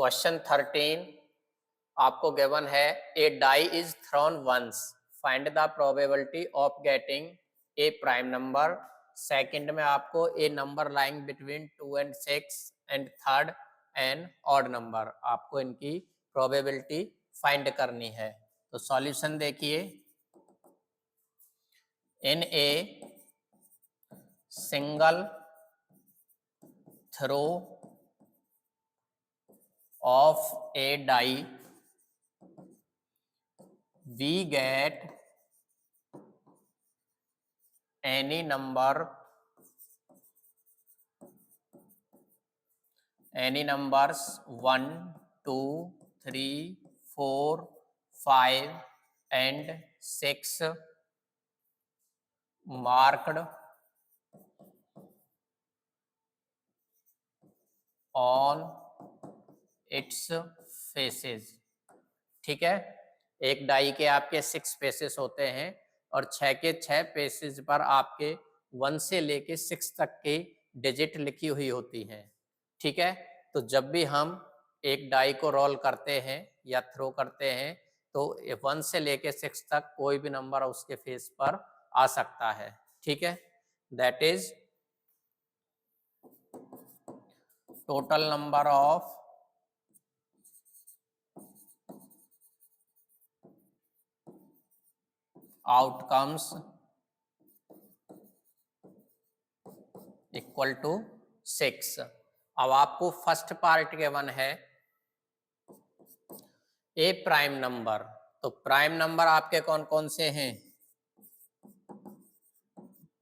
Question 13 आपको given है a die is thrown once, find the probability of getting a prime number. Second में आपको a number lying between 2 and 6 and third an odd number, आपको इनकी probability find करनी है। तो solution देखिए, in a single throw of a die we get any numbers 1 2 3 4 5 and 6 marked on its faces। ठीक है, एक डाई के आपके 6 फेसेस होते हैं और 6 के 6 फेसेस पर आपके 1 से लेके 6 तक की डिजिट लिखी हुई होती हैं। ठीक है, तो जब भी हम एक डाई को रोल करते हैं या थ्रो करते हैं तो 1 से लेके 6 तक कोई भी नंबर उसके फेस पर आ सकता है। ठीक है, that is total number of outcomes equal to 6। अब आपको फर्स्ट पार्ट गिवन है ए प्राइम नंबर, तो प्राइम नंबर आपके कौन कौन से हैं?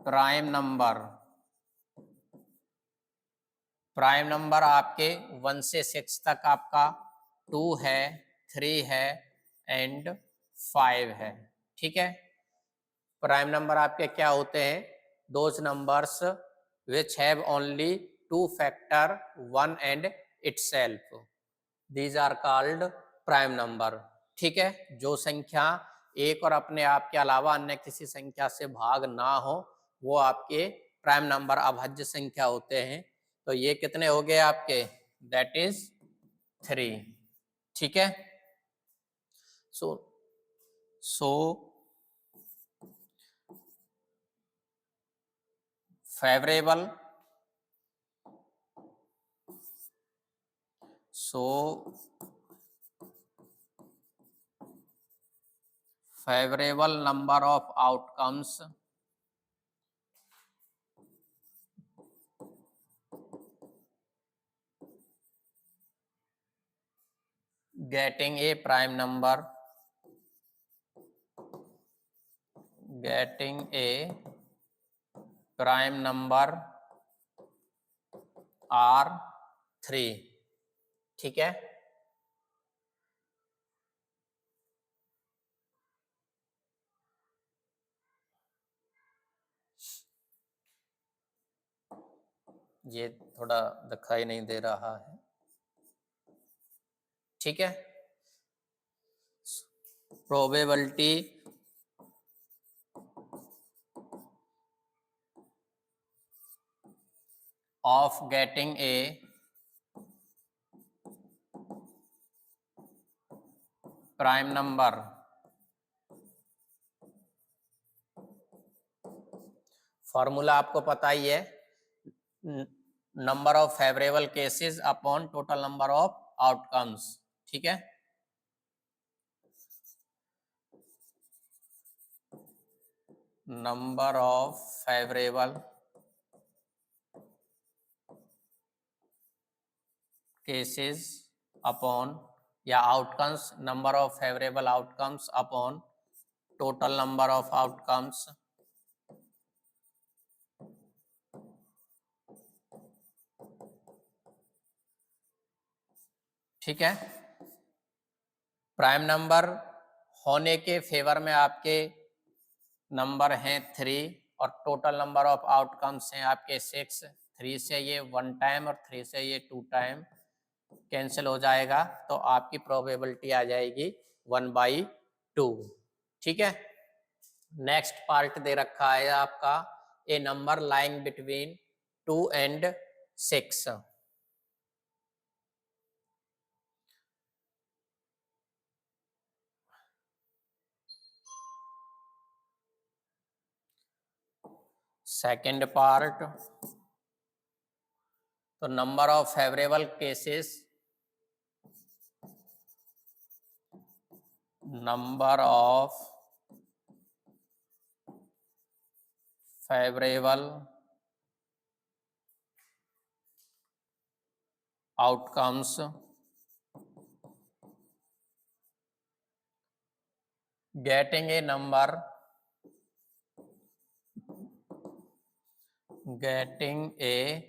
प्राइम नंबर आपके 1 से 6 तक आपका 2 है, 3 है एंड 5 है। ठीक है, प्राइम नंबर आपके क्या होते हैं? Those numbers which have only 2 factor 1 and itself, these are called prime number. ठीक है, जो संख्या एक और अपने आप के अलावा अन्य किसी संख्या से भाग ना हो वो आपके प्राइम नंबर अभाज्य संख्या होते हैं। तो ये कितने हो गए आपके? That is 3। ठीक है, so favourable favorable number of outcomes getting a prime number are 3। ठीक है, ये थोड़ा दिखाई नहीं दे रहा है। ठीक है, probability of getting a prime number, formula आपको पता ही है, number of favourable cases upon total number of outcomes. ठीक है, number of favourable cases upon या outcomes, number of favourable outcomes upon total number of outcomes. ठीक है, prime number होने के फेवर में आपके नंबर हैं 3 और टोटल नंबर ऑफ आउटकम्स हैं आपके 6। 3 से ये 1 टाइम और 3 से ये 2 टाइम कैंसिल हो जाएगा, तो आपकी प्रोबेबिलिटी आ जाएगी 1/2। ठीक है, नेक्स्ट पार्ट दे रखा है आपका a number lying between 2 and 6। Second part, तो number of favourable cases, number of favourable outcomes getting a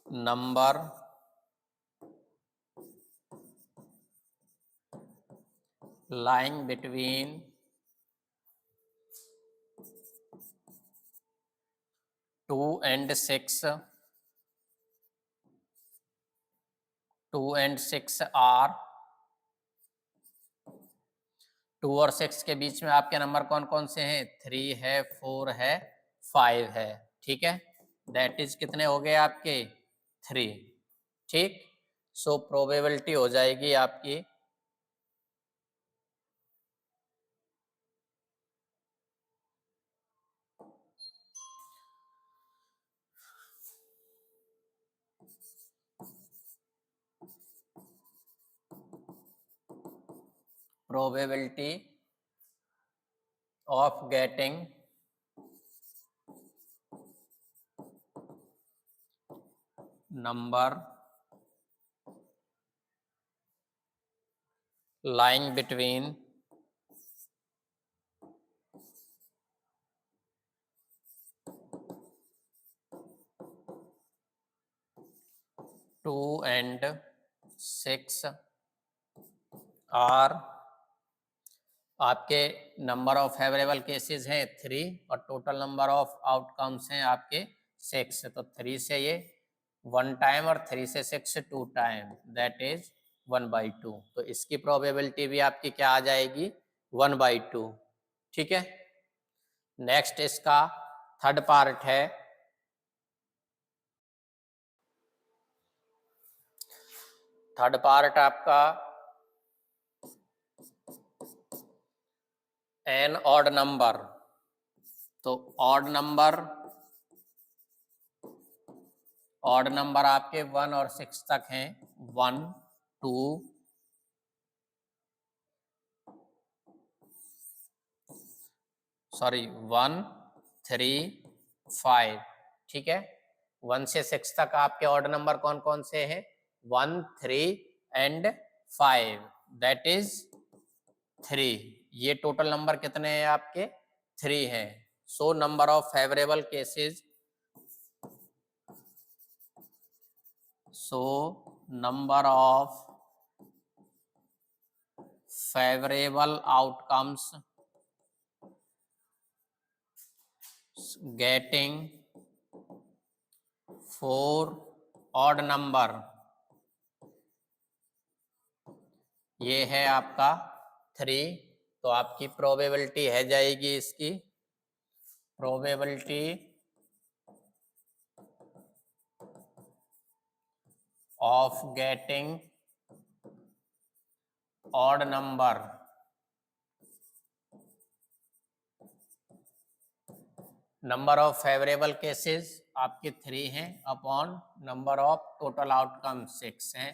number lying between 2 and 6, 2 and 6 are 2 और 6 के बीच में आपके नंबर कौन कौन से हैं? 3 है, 4 है, 5 है। ठीक है, दैट इज कितने हो गए आपके? 3। ठीक, सो प्रोबेबिलिटी हो जाएगी आपकी probability of getting number lying between 2 and 6 are, आपके नंबर ऑफ फेवरेबल केसेस हैं 3 और टोटल नंबर ऑफ आउटकम्स हैं आपके 6। तो 3 से ये 1 टाइम और 3 से 6 2 टाइम, दैट इज 1/2। तो इसकी प्रोबेबिलिटी भी आपकी क्या आ जाएगी? 1/2। ठीक है, नेक्स्ट इसका थर्ड पार्ट है, थर्ड पार्ट आपका एन ऑड नंबर। तो ऑड नंबर आपके 1 और 6 तक हैं। 1 2 1 3 5। ठीक है, 1 से 6 तक आपके ऑड नंबर कौन कौन से हैं? 1 3 एंड 5, दैट इज 3। ये टोटल नंबर कितने हैं आपके? 3 हैं। सो number of favourable cases, number of favourable outcomes getting 4 odd number, ये है आपका 3। तो आपकी प्रोबेबिलिटी है जाएगी इसकी probability of getting odd number, number of favourable cases आपके 3 हैं upon number of total outcome 6 हैं।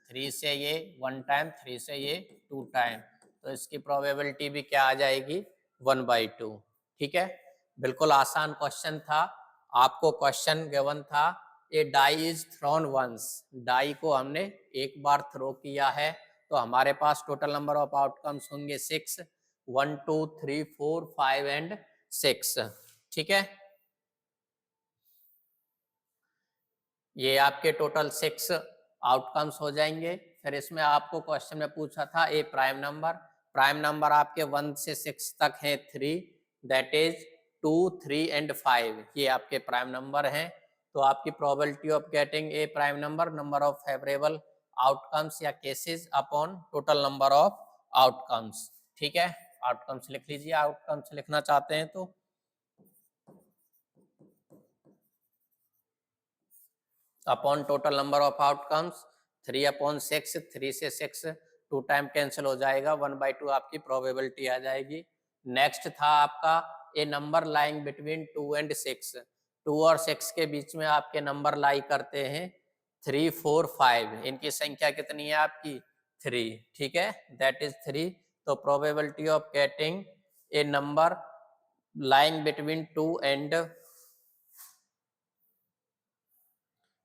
3 से ये 1 टाइम, 3 से ये 2 टाइम, तो इसकी प्रोबेबिलिटी भी क्या आ जाएगी? 1/2। ठीक है, बिल्कुल आसान क्वेश्चन था। आपको क्वेश्चन गिवन था a die is thrown once, die को हमने एक बार थ्रो किया है, तो हमारे पास टोटल नंबर ऑफ आउटकम्स होंगे 6, 1 2 3 4 5 एंड 6। ठीक है, ये आपके टोटल 6 आउटकम्स हो जाएंगे। फिर इसमें आपको क्वेश्चन में पूछा था ए प्राइम नंबर आपके 1 से 6 तक हैं 3, दैट इज 2 3 एंड 5, ये आपके प्राइम नंबर हैं। तो आपकी probability of getting a prime number of favourable outcomes या cases upon total number of outcomes. ठीक है, आउटकम्स लिख लीजिए, आउटकम्स लिखना चाहते हैं तो upon total number of outcomes 3/6, 3 से 6 2 टाइम कैंसिल हो जाएगा, 1/2 आपकी प्रोबेबिलिटी आ जाएगी। नेक्स्ट था आपका a number lying between 2 and 6, 2 और 6 के बीच में आपके नंबर लाई करते हैं 3, 4, 5, इनकी संख्या कितनी है आपकी 3, ठीक है, दैट इज 3। तो probability of getting a number lying between 2 and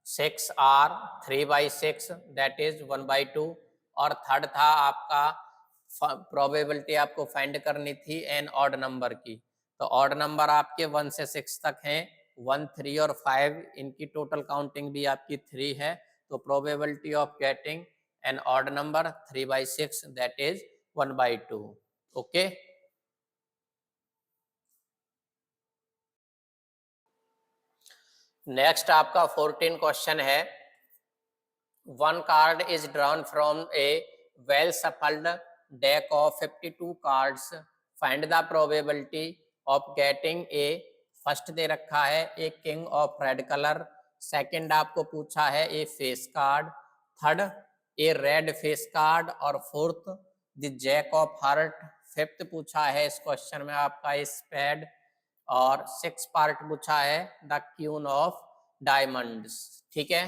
6 are 3/6, that is 1/2। और थर्ड था आपका प्रोबेबिलिटी आपको फाइंड करनी थी एन ऑड नंबर की। तो ऑड नंबर आपके 1 से 6 तक हैं, 1, 3 और 5, इनकी टोटल काउंटिंग भी आपकी 3 है। तो probability of getting an odd number 3/6, that is 1/2। Okay, next आपका 14 क्वेश्चन है, one card is drawn from a well shuffled deck of 52 cards, find the probability of getting a, first दे रखा है a king of red colour, second आपको पूछा है a face card, third a red face card, और fourth the jack of heart, fifth पूछा है इस क्वेश्चन में आपका स्पेड, और सिक्स पार्ट पूछा है द क्यून ऑफ डायमंड्स। ठीक है,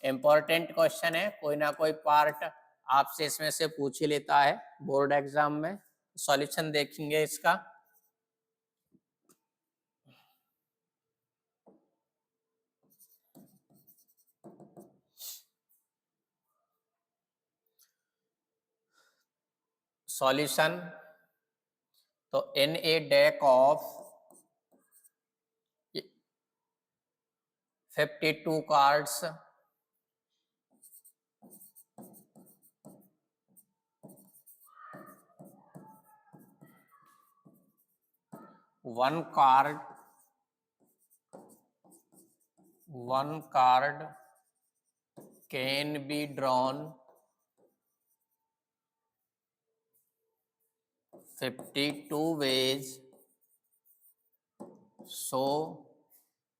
इंपॉर्टेंट क्वेश्चन है, कोई ना कोई पार्ट आपसे इसमें से पूछ ही लेता है बोर्ड एग्जाम में। सॉल्यूशन देखेंगे इसका। सॉल्यूशन, तो in a deck of 52 cards, one card can be drawn 52 ways, so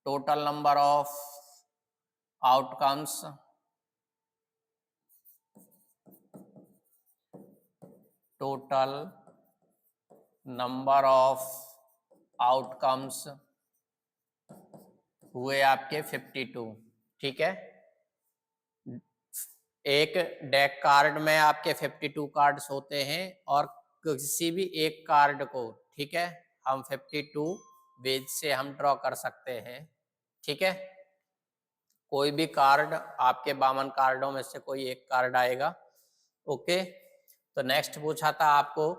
total number of outcomes हुए आपके 52। ठीक है, एक डेक कार्ड में आपके 52 कार्ड्स होते हैं, और किसी भी एक कार्ड को, ठीक है, हम 52 वेज से हम ड्रॉ कर सकते हैं। ठीक है, कोई भी कार्ड आपके 52 कार्डों में से कोई एक कार्ड आएगा। ओके, तो नेक्स्ट पूछा था आपको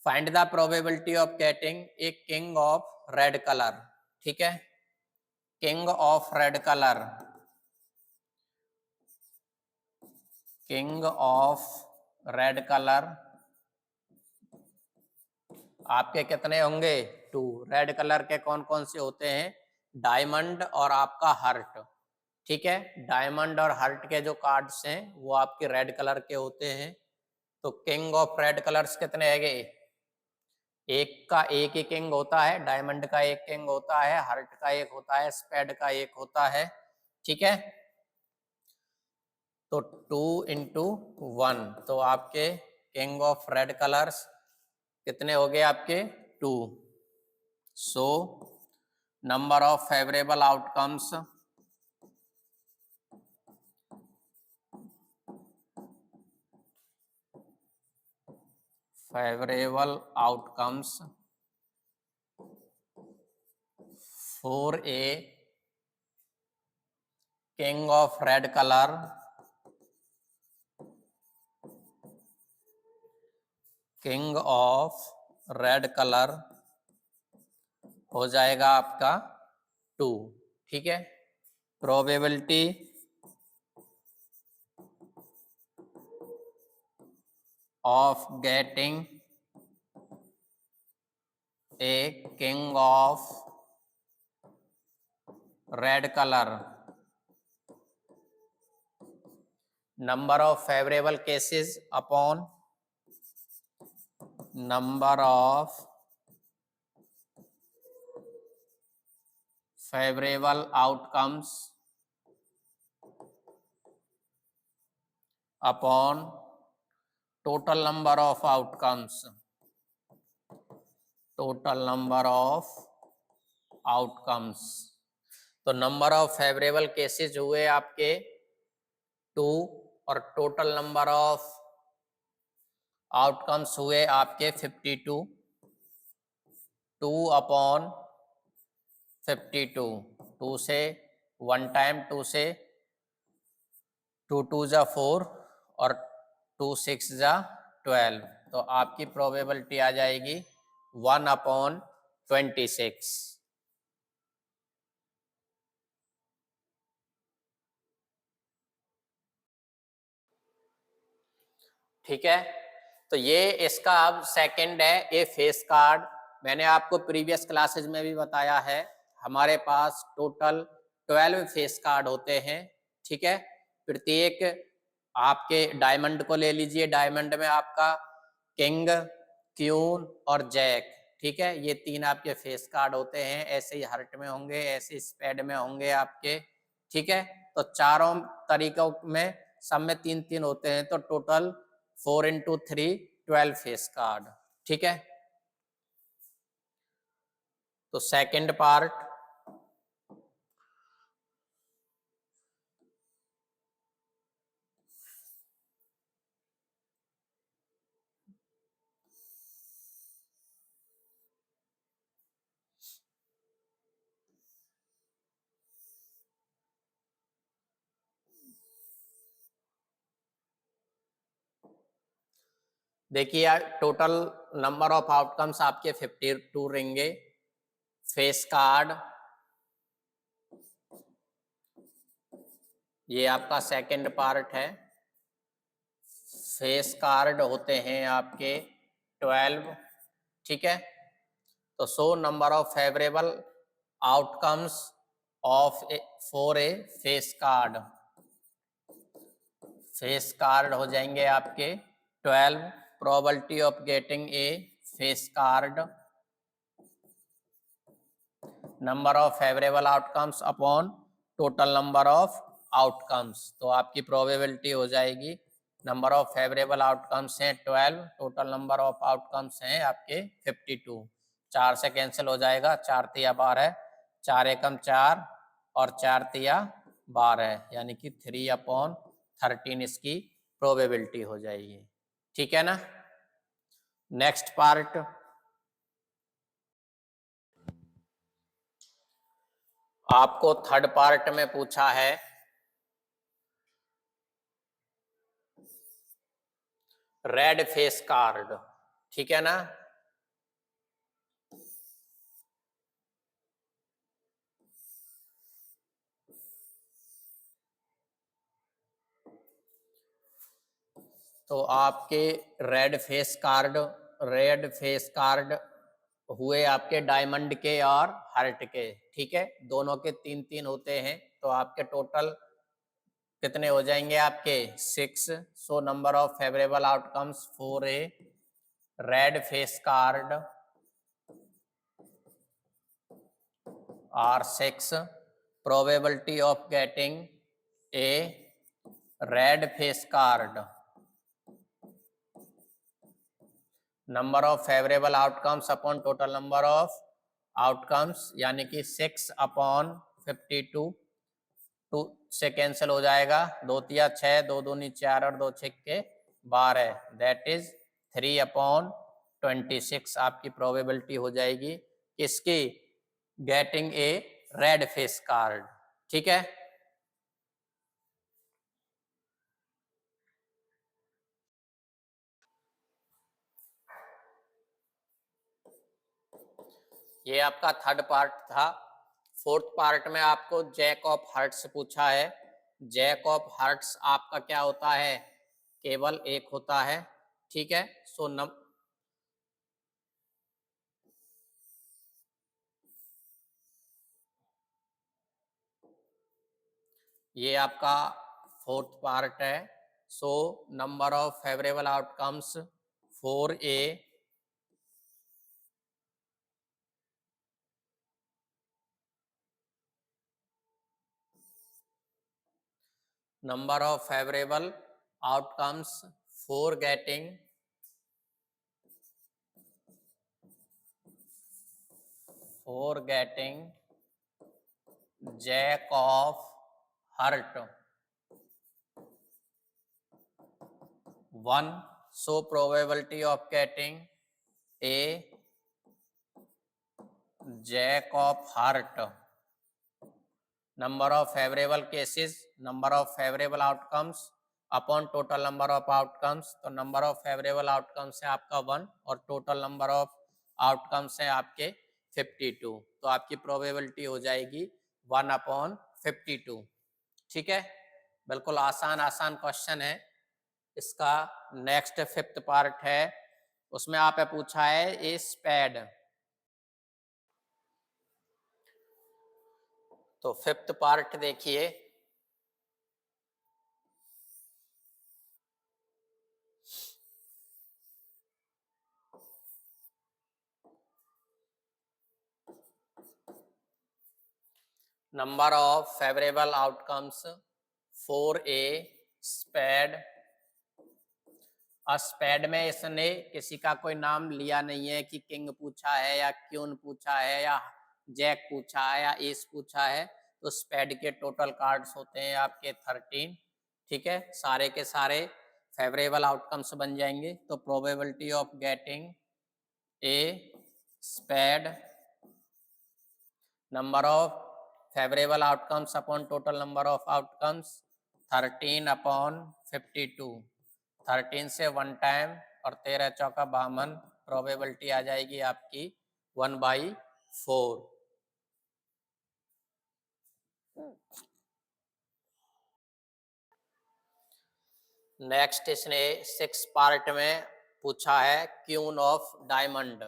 find the probability of getting A king of red colour. ठीक है, king of red colour, king of red colour आपके कितने होंगे 2। रेड कलर के कौन कौन से होते हैं, डायमंड और आपका हार्ट। ठीक है, डायमंड और हार्ट के जो कार्ड्स हैं वो आपके रेड कलर के होते हैं। तो किंग ऑफ रेड कलर्स कितने है, एक का एक ही किंग होता है, डायमंड का एक किंग होता है, हार्ट का एक होता है, स्पेड का एक होता है। ठीक है, तो 2 into 1, तो आपके किंग ऑफ रेड कलर्स कितने हो गए आपके 2। सो number of favourable outcomes, for a king of red color हो जाएगा आपका 2। ठीक है, probability of getting A king of red colour, number of favourable cases upon number of favourable outcomes upon total number of outcomes, total number of outcomes. तो number of favourable cases हुए आपके 2 और total number of outcomes हुए आपके 52। 2 upon 52, 2 से 1 time 2 से 2 2 जा 4 और 2 6 जा 12। तो आपकी प्रोबेबिलिटी आ जाएगी 1 अपॉन 26। ठीक है, तो ये इसका अब सेकंड है ए फेस कार्ड। मैंने आपको प्रीवियस क्लासेस में भी बताया है, हमारे पास टोटल 12 फेस कार्ड होते हैं। ठीक है, प्रत्येक आपके डायमंड को ले लीजिए, डायमंड में आपका किंग, क्यून और जैक। ठीक है, ये 3 आपके फेस कार्ड होते हैं। ऐसे ही हर्ट में होंगे, ऐसे स्पेड में होंगे आपके। ठीक है, तो चारों तरीकों में सब में 3-3 होते हैं, तो टोटल 4 into 3 12 फेस कार्ड। ठीक है, तो सेकंड पार्ट, देखिए यार, टोटल नंबर ऑफ आउटकम्स आपके 52 रहेंगे। फेस कार्ड ये आपका सेकंड पार्ट है। फेस कार्ड होते हैं आपके 12। ठीक है, तो show number of favourable outcomes of for a face card. Face card हो जाएंगे आपके 12। Probability of getting A face card, number of favourable outcomes upon total number of outcomes. तो आपकी प्रोबेबिलिटी हो जाएगी, नंबर ऑफ फेवरेबल आउटकम्स हैं 12, total number of outcomes हैं आपके 52। 4 से कैंसिल हो जाएगा, 4 तिया 12, 4 एकम 4 और 4 तिया 12, यानी कि 3/13 इसकी प्रोबेबिलिटी हो जाएगी। ठीक है ना। नेक्स्ट पार्ट, आपको थर्ड पार्ट में पूछा है रेड फेस कार्ड। ठीक है ना, तो आपके रेड फेस कार्ड हुए आपके डायमंड के और हार्ट के। ठीक है, दोनों के 3-3 होते हैं, तो आपके टोटल कितने हो जाएंगे आपके 6। So number of favourable outcomes for a red face card are 6। Probability of getting a red face card, number of favourable outcomes upon total number of outcomes, यानी कि 6/52। 2 से कैंसिल हो जाएगा, 2 तिया 6, 2 दूनी 4 और 2 छक्के 12, दैट इज 3/26 आपकी प्रोबेबिलिटी हो जाएगी इसकी getting a red face card. ठीक है, ये आपका थर्ड पार्ट था। फोर्थ पार्ट में आपको जैक ऑफ हार्ट्स पूछा है। जैक ऑफ हार्ट्स आपका क्या होता है, केवल एक होता है। ठीक है, सो ये आपका फोर्थ पार्ट है। So number of favourable outcomes for a number of favorable outcomes for getting jack of heart 1, so probability of getting a jack of heart, number of favorable cases, number of favorable outcomes upon total number of outcomes. तो number of favourable outcomes है आपका 1 और total number of outcomes है आपके 52, तो आपकी probability हो जाएगी 1/52। ठीक है, बिल्कुल आसान आसान क्वेश्चन है। इसका नेक्स्ट 5th पार्ट है, उसमें आपने पूछा है ए स्पैड। तो 5th पार्ट देखिए, number of favourable outcomes for a spade. Spade में इसने किसी का कोई नाम लिया नहीं है कि किंग पूछा है या क्यून पूछा है या जैक पूछा है या एस पूछा है। तो स्पैड के टोटल कार्ड्स होते हैं आपके 13। ठीक है, सारे के सारे फेवरेबल आउटकम्स बन जाएंगे। तो probability of getting a spade, number of favourable outcomes upon total number of outcomes 13/52। 13 से 1 टाइम और 13 चौका 52, प्रोबेबिलिटी आ जाएगी आपकी 1/4। नेक्स्ट इसने 6 पार्ट में पूछा है queen of diamond.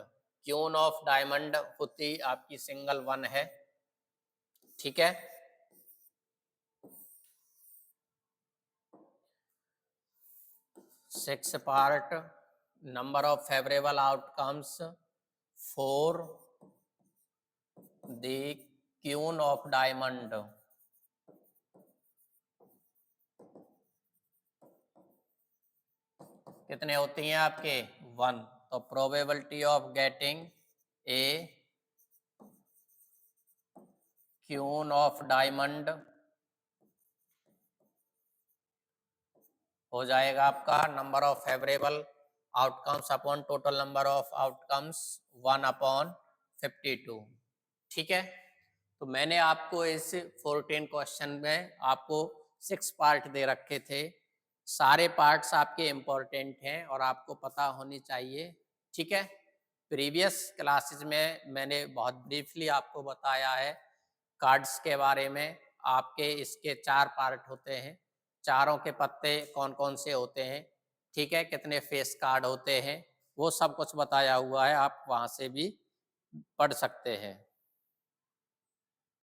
Queen of diamond होती आपकी सिंगल 1 है। ठीक है, six part, number of favourable outcomes for the queen of diamond. कितने होती हैं आपके 1। तो probability of getting A queen of diamond हो जाएगा आपका number of favourable outcomes upon total number of outcomes 1/52। ठीक है, तो मैंने आपको इस 14 क्वेश्चन में आपको 6 पार्ट दे रखे थे। सारे पार्ट्स आपके इम्पोर्टेंट हैं और आपको पता होनी चाहिए। ठीक है, प्रीवियस क्लासेस में मैंने बहुत ब्रीफली आपको बताया है कार्ड्स के बारे में। आपके इसके 4 पार्ट होते हैं, चारों के पत्ते कौन कौन से होते हैं, ठीक है, कितने फेस कार्ड होते हैं, वो सब कुछ बताया हुआ है, आप वहाँ से भी पढ़ सकते हैं।